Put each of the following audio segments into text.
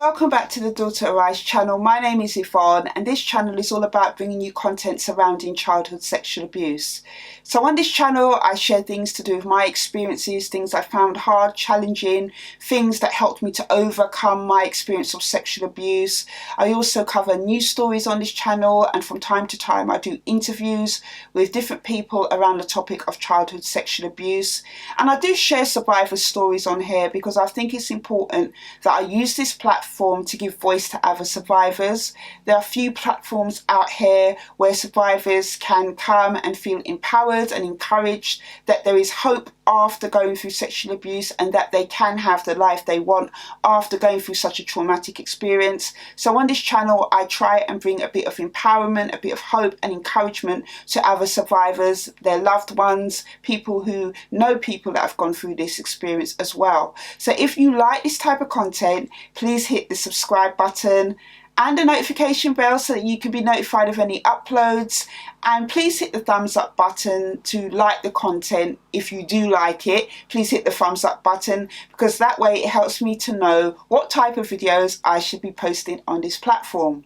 Welcome back to the Daughter Arise channel. My name is Yvonne and this channel is all about bringing you content surrounding childhood sexual abuse. So on this channel I share things to do with my experiences, things I found hard, challenging, things that helped me to overcome my experience of sexual abuse. I also cover news stories on this channel, and from time to time I do interviews with different people around the topic of childhood sexual abuse. And I do share survivor stories on here because I think it's important that I use this platform to give voice to other survivors. There are few platforms out here where survivors can come and feel empowered and encouraged that there is hope after going through sexual abuse and that they can have the life they want after going through such a traumatic experience. So on this channel I try and bring a bit of empowerment, a bit of hope and encouragement to other survivors, their loved ones, people who know people that have gone through this experience as well. So if you like this type of content, please hit the subscribe button and the notification bell so that you can be notified of any uploads, and please hit the thumbs up button to like the content. If you do like it, please hit the thumbs up button because that way it helps me to know what type of videos I should be posting on this platform.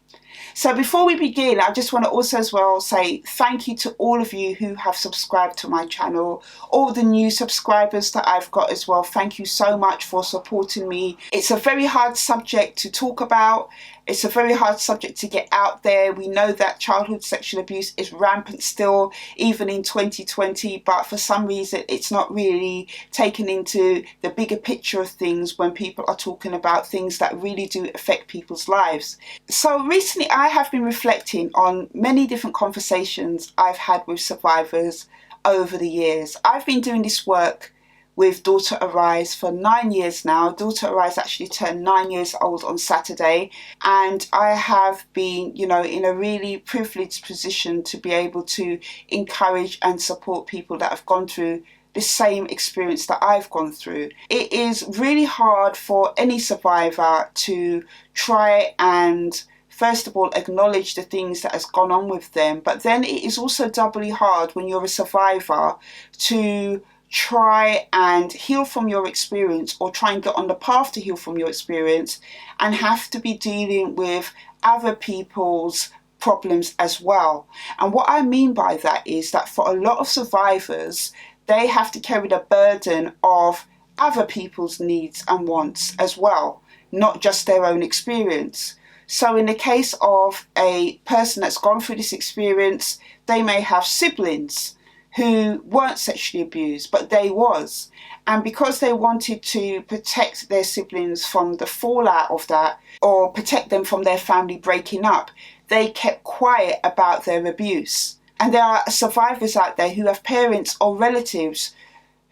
So before we begin, I just want to also as well say thank you to all of you who have subscribed to my channel, all the new subscribers that I've got as well. Thank you so much for supporting me. It's a very hard subject to talk about. It's a very hard subject to get out there. We know that childhood sexual abuse is rampant still, even in 2020, but for some reason it's not really taken into the bigger picture of things when people are talking about things that really do affect people's lives. So recently I have been reflecting on many different conversations I've had with survivors over the years. I've been doing this work with Daughter Arise for 9 years now. Daughter Arise actually turned 9 years old on Saturday, and I have been, in a really privileged position to be able to encourage and support people that have gone through the same experience that I've gone through. It is really hard for any survivor to try and first of all acknowledge the things that has gone on with them, but then it is also doubly hard when you're a survivor to try and heal from your experience or try and get on the path to heal from your experience and have to be dealing with other people's problems as well. And what I mean by that is that for a lot of survivors, they have to carry the burden of other people's needs and wants as well, not just their own experience. So in the case of a person that's gone through this experience, they may have siblings who weren't sexually abused, but they was. And because they wanted to protect their siblings from the fallout of that, or protect them from their family breaking up, they kept quiet about their abuse. And there are survivors out there who have parents or relatives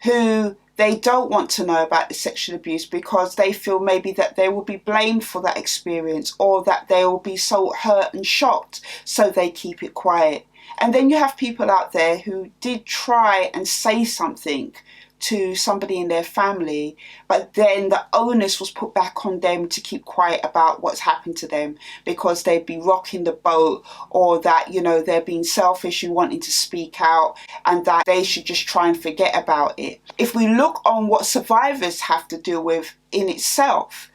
who they don't want to know about the sexual abuse because they feel maybe that they will be blamed for that experience or that they will be so hurt and shocked, so they keep it quiet. And then you have people out there who did try and say something to somebody in their family, but then the onus was put back on them to keep quiet about what's happened to them because they'd be rocking the boat, or that, they're being selfish and wanting to speak out and that they should just try and forget about it. If we look on what survivors have to deal with in itself,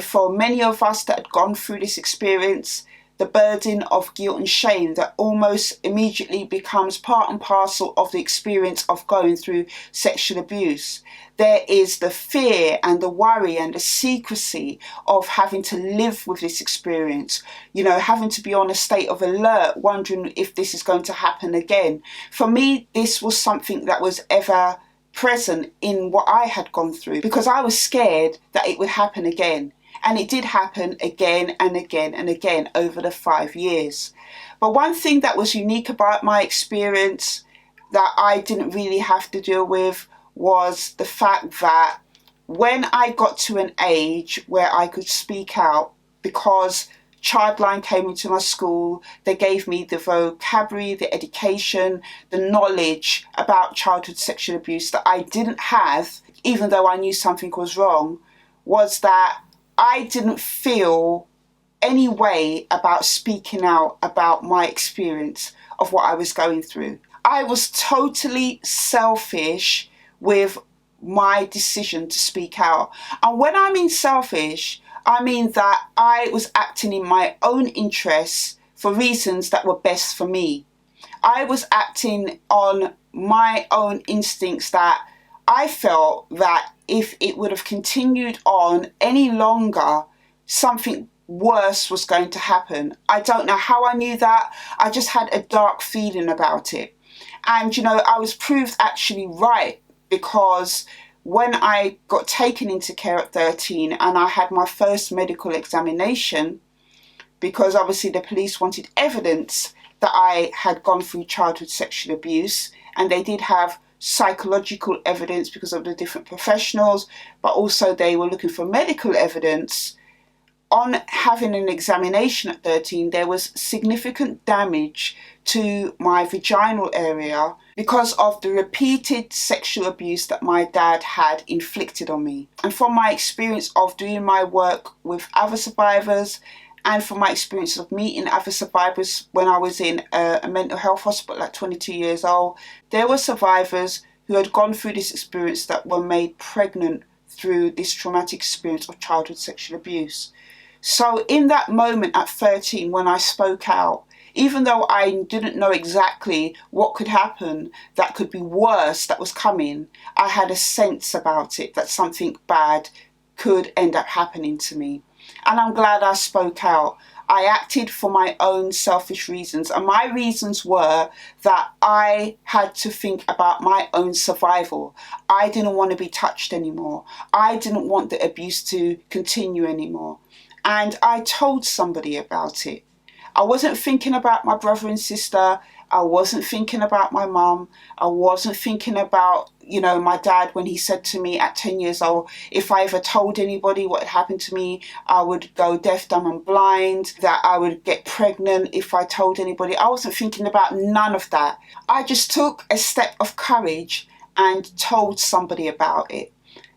for many of us that had gone through this experience, the burden of guilt and shame that almost immediately becomes part and parcel of the experience of going through sexual abuse. There is the fear and the worry and the secrecy of having to live with this experience, having to be on a state of alert, wondering if this is going to happen again. For me, this was something that was ever present in what I had gone through because I was scared that it would happen again. And it did happen again and again and again over the 5 years. But one thing that was unique about my experience that I didn't really have to deal with was the fact that when I got to an age where I could speak out, because Childline came into my school, they gave me the vocabulary, the education, the knowledge about childhood sexual abuse that I didn't have, even though I knew something was wrong, was that I didn't feel any way about speaking out about my experience of what I was going through. I was totally selfish with my decision to speak out. And when I mean selfish, I mean that I was acting in my own interests for reasons that were best for me. I was acting on my own instincts that I felt that if it would have continued on any longer, something worse was going to happen. I don't know how I knew that. I just had a dark feeling about it. And, I was proved actually right, because when I got taken into care at 13 and I had my first medical examination, because obviously the police wanted evidence that I had gone through childhood sexual abuse, and they did have psychological evidence because of the different professionals, but also they were looking for medical evidence. On having an examination at 13, there was significant damage to my vaginal area because of the repeated sexual abuse that my dad had inflicted on me. And from my experience of doing my work with other survivors, and from my experience of meeting other survivors when I was in a mental health hospital at 22 years old, there were survivors who had gone through this experience that were made pregnant through this traumatic experience of childhood sexual abuse. So in that moment at 13, when I spoke out, even though I didn't know exactly what could happen that could be worse that was coming, I had a sense about it that something bad could end up happening to me. And I'm glad I spoke out. I acted for my own selfish reasons, and my reasons were that I had to think about my own survival. I didn't want to be touched anymore. I didn't want the abuse to continue anymore. And I told somebody about it. I wasn't thinking about my brother and sister. I wasn't thinking about my mum. I wasn't thinking about, my dad when he said to me at 10 years old, if I ever told anybody what had happened to me, I would go deaf, dumb and blind, that I would get pregnant if I told anybody. I wasn't thinking about none of that. I just took a step of courage and told somebody about it.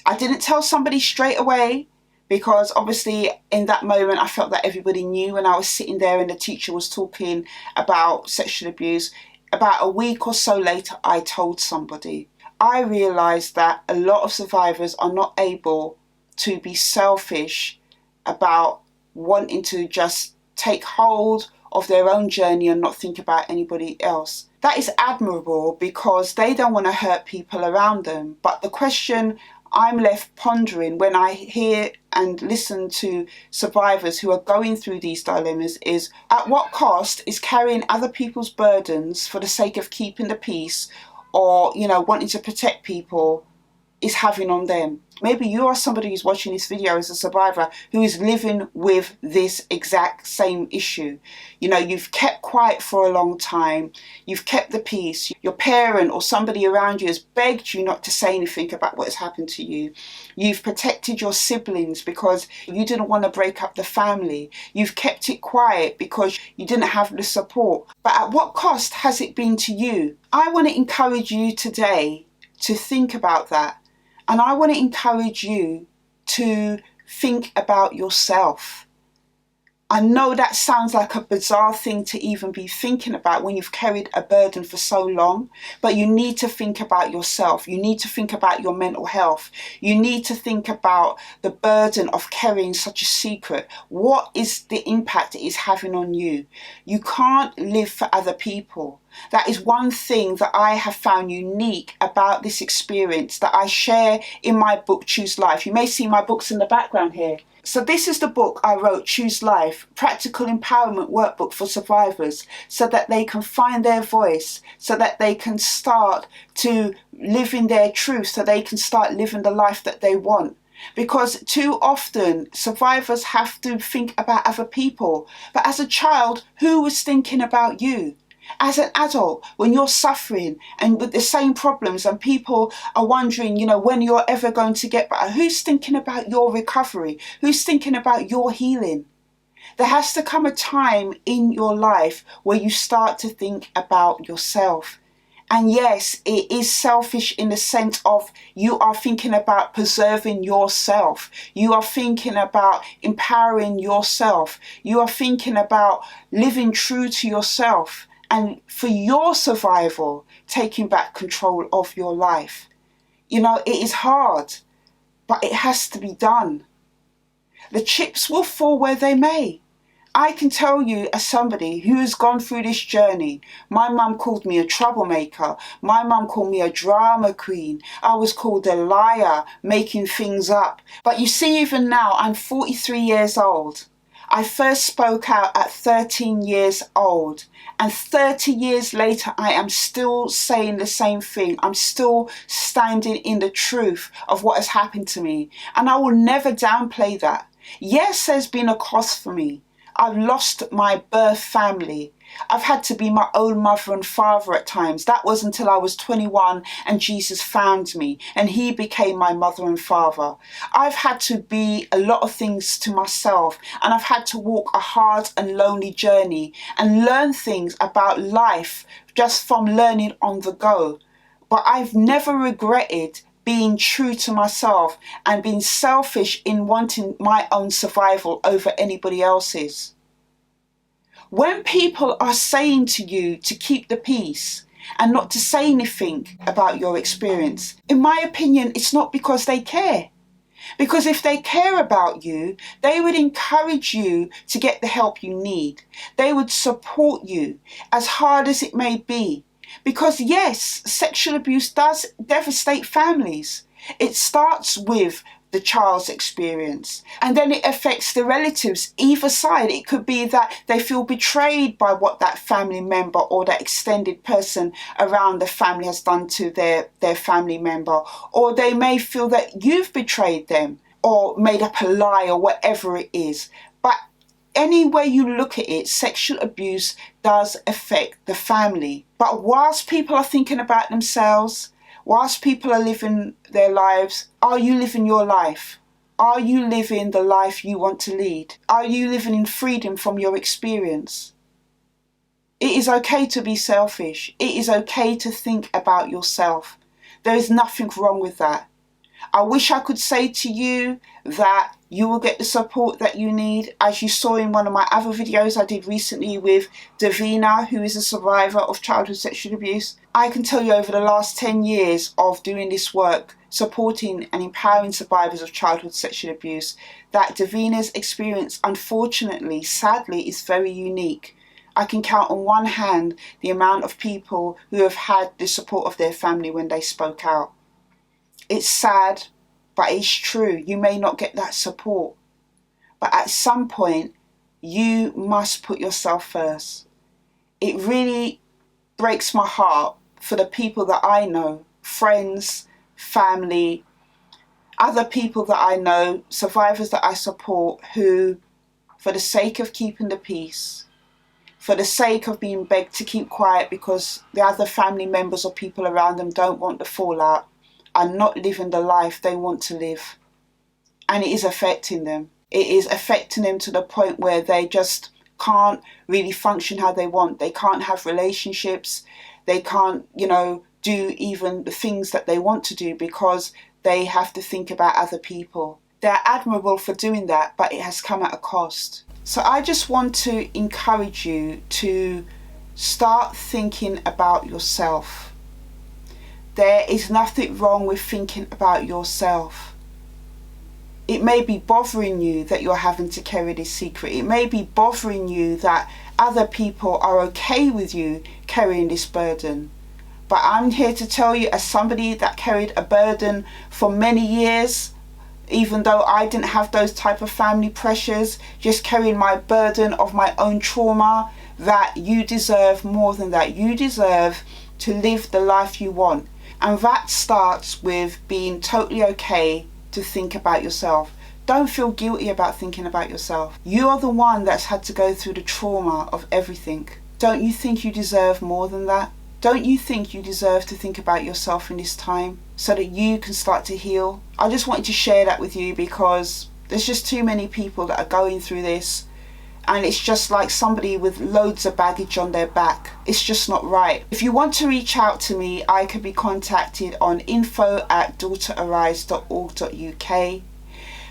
I didn't tell somebody straight away, because obviously in that moment I felt that everybody knew when I was sitting there and the teacher was talking about sexual abuse. About a week or so later, I told somebody. I realised that a lot of survivors are not able to be selfish about wanting to just take hold of their own journey and not think about anybody else. That is admirable, because they don't want to hurt people around them. But the question I'm left pondering when I hear and listen to survivors who are going through these dilemmas is, at what cost is carrying other people's burdens for the sake of keeping the peace, or wanting to protect people, is having on them? Maybe you are somebody who's watching this video as a survivor who is living with this exact same issue. You've kept quiet for a long time. You've kept the peace. Your parent or somebody around you has begged you not to say anything about what has happened to you. You've protected your siblings because you didn't want to break up the family. You've kept it quiet because you didn't have the support. But at what cost has it been to you? I want to encourage you today to think about that. And I want to encourage you to think about yourself. I know that sounds like a bizarre thing to even be thinking about when you've carried a burden for so long, but you need to think about yourself. You need to think about your mental health. You need to think about the burden of carrying such a secret. What is the impact it is having on you? You can't live for other people. That is one thing that I have found unique about this experience that I share in my book, Choose Life. You may see my books in the background here. So this is the book I wrote, Choose Life, Practical Empowerment Workbook for Survivors, so that they can find their voice, so that they can start to live in their truth, so they can start living the life that they want. Because too often survivors have to think about other people. But as a child, who was thinking about you? As an adult, when you're suffering and with the same problems and people are wondering, when you're ever going to get better, who's thinking about your recovery? Who's thinking about your healing? There has to come a time in your life where you start to think about yourself. And yes, it is selfish in the sense of you are thinking about preserving yourself. You are thinking about empowering yourself. You are thinking about living true to yourself. And for your survival, taking back control of your life. It is hard, but it has to be done. The chips will fall where they may. I can tell you, as somebody who has gone through this journey, my mum called me a troublemaker. My mum called me a drama queen. I was called a liar, making things up. But you see, even now, I'm 43 years old. I first spoke out at 13 years old, and 30 years later I am still saying the same thing. I'm still standing in the truth of what has happened to me, and I will never downplay that. Yes, there's been a cost for me. I've lost my birth family. I've had to be my own mother and father at times. That was until I was 21 and Jesus found me and he became my mother and father. I've had to be a lot of things to myself, and I've had to walk a hard and lonely journey and learn things about life just from learning on the go. But I've never regretted being true to myself and being selfish in wanting my own survival over anybody else's. When people are saying to you to keep the peace and not to say anything about your experience, in my opinion, it's not because they care. Because if they care about you, they would encourage you to get the help you need. They would support you, as hard as it may be. Because yes, sexual abuse does devastate families. It starts with the child's experience, and then it affects the relatives either side. It could be that they feel betrayed by what that family member or that extended person around the family has done to their family member, or they may feel that you've betrayed them or made up a lie or whatever it is. But any way you look at it, sexual abuse does affect the family. But whilst people are thinking about themselves, whilst people are living their lives, are you living your life? Are you living the life you want to lead? Are you living in freedom from your experience? It is okay to be selfish. It is okay to think about yourself. There is nothing wrong with that. I wish I could say to you that you will get the support that you need. As you saw in one of my other videos I did recently with Davina, who is a survivor of childhood sexual abuse, I can tell you over the last 10 years of doing this work, supporting and empowering survivors of childhood sexual abuse, that Davina's experience, unfortunately, sadly, is very unique. I can count on one hand the amount of people who have had the support of their family when they spoke out. It's sad, but it's true. You may not get that support, but at some point you must put yourself first. It really breaks my heart for the people that I know, friends, family, other people that I know, survivors that I support, who, for the sake of keeping the peace, for the sake of being begged to keep quiet because the other family members or people around them don't want the fallout, are not living the life they want to live. And it is affecting them. It is affecting them to the point where they just can't really function how they want. They can't have relationships. They can't, do even the things that they want to do because they have to think about other people. They're admirable for doing that, but it has come at a cost. So I just want to encourage you to start thinking about yourself. There is nothing wrong with thinking about yourself. It may be bothering you that you're having to carry this secret. It may be bothering you that other people are okay with you carrying this burden. But I'm here to tell you, as somebody that carried a burden for many years, even though I didn't have those type of family pressures, just carrying my burden of my own trauma, that you deserve more than that. You deserve to live the life you want. And that starts with being totally okay to think about yourself. Don't feel guilty about thinking about yourself. You are the one that's had to go through the trauma of everything. Don't you think you deserve more than that? Don't you think you deserve to think about yourself in this time so that you can start to heal? I just wanted to share that with you because there's just too many people that are going through this. And it's just like somebody with loads of baggage on their back. It's just not right. If you want to reach out to me, I can be contacted on info@daughterarise.org.uk.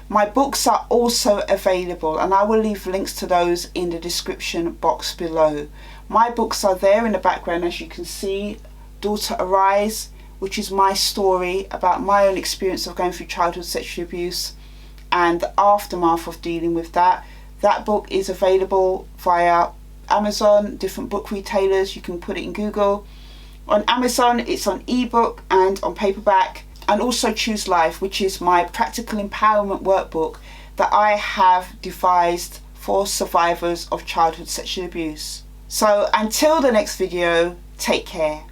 My books are also available, and I will leave links to those in the description box below. My books are there in the background, as you can see. Daughter Arise, which is my story about my own experience of going through childhood sexual abuse. and the aftermath of dealing with that. That book is available via Amazon, different book retailers. You can put it in Google. On Amazon, it's on ebook and on paperback, and also Choose Life, which is my practical empowerment workbook that I have devised for survivors of childhood sexual abuse. So until the next video, take care.